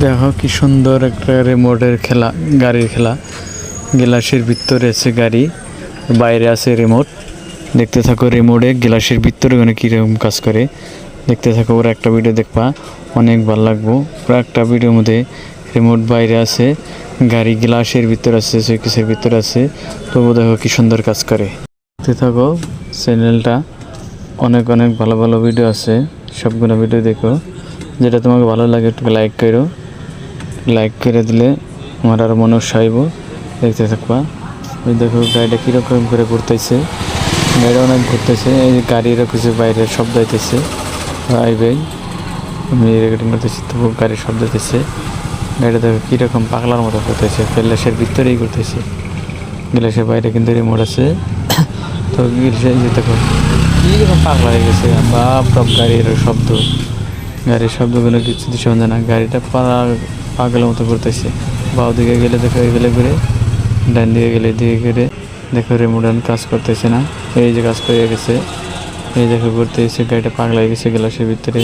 দেখো কি সুন্দর একটা রিমোটের খেলা, গাড়ির খেলা। গ্লাসের ভিতরে আছে গাড়ি, বাইরে আছে রিমোট। দেখতে থাকো রিমোটে গ্লাসের ভিতরে মানে কীরকম কাজ করে দেখতে থাকো। ওরা একটা ভিডিও দেখবা, অনেক ভালো লাগবো। ওরা একটা ভিডিওর মধ্যে রিমোট বাইরে আছে, গাড়ি গ্লাসের ভিতরে আছে, শোকেসের ভিতরে আছে। তবু দেখো কি সুন্দর কাজ করে। দেখতে থাকো চ্যানেলটা, অনেক অনেক ভালো ভালো ভিডিও আছে। সবগুলো ভিডিও দেখো, যেটা তোমাকে ভালো লাগে একটু লাইক করো। লাইক করে দিলে আমার আরও মনে উৎসাহিব, দেখতে থাকবা। ওই দেখো গাড়িটা কীরকম করে ঘুরতেছে, গাড়িটা অনেক ঘুরতেছে। এই যে গাড়িরও কিছু বাইরের শব্দ হইতেছে, আইবে আমি রেকর্ডিং করতেছি তবু গাড়ির শব্দ হইতেছে। গাড়িটা দেখো কীরকম পাগলার মতো করতেছে, গ্লাসের ভিতরেই করতেছে। গ্লাসের বাইরে কিন্তু রিমোট আছে। তো গ্লাসে দেখো কীরকম পাগলা হয়ে গেছে, বাপ বাপ গাড়ির শব্দ, গাড়ির শব্দগুলো কিছু শোনা যায় না। গাড়িটা পাগলের মতো করতেছে। বাঁ দিকে গেলে দেখো এগুলো করে, ডান দিকে গেলে দিকে করে দেখো রিমোট কাজ করতেছে না। এই যে কাজ করে গেছে, এই দেখো করতে এসে গাড়িটা পাগলা হয়ে গেছে গ্লাসের ভিতরে।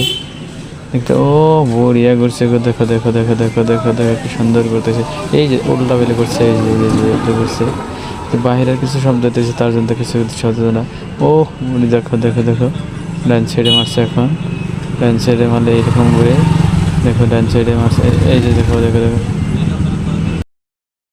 দেখতে ও বড়িয়া করছে গো, দেখো দেখো দেখো দেখো দেখো দেখো কি সুন্দর করতেছে। এই যে উল্টা বেলে করছে, এই যে করছে। বাহিরের কিছু শব্দ হতেছে, তার জন্য কিছু শব্দ না। ও দেখো দেখো দেখো ডান সাইডে মারছে। এখন ডান সাইডে মারলে এইরকম করে দেখো, ডান সাইডে মারছে। এই যে দেখো দেখো দেখো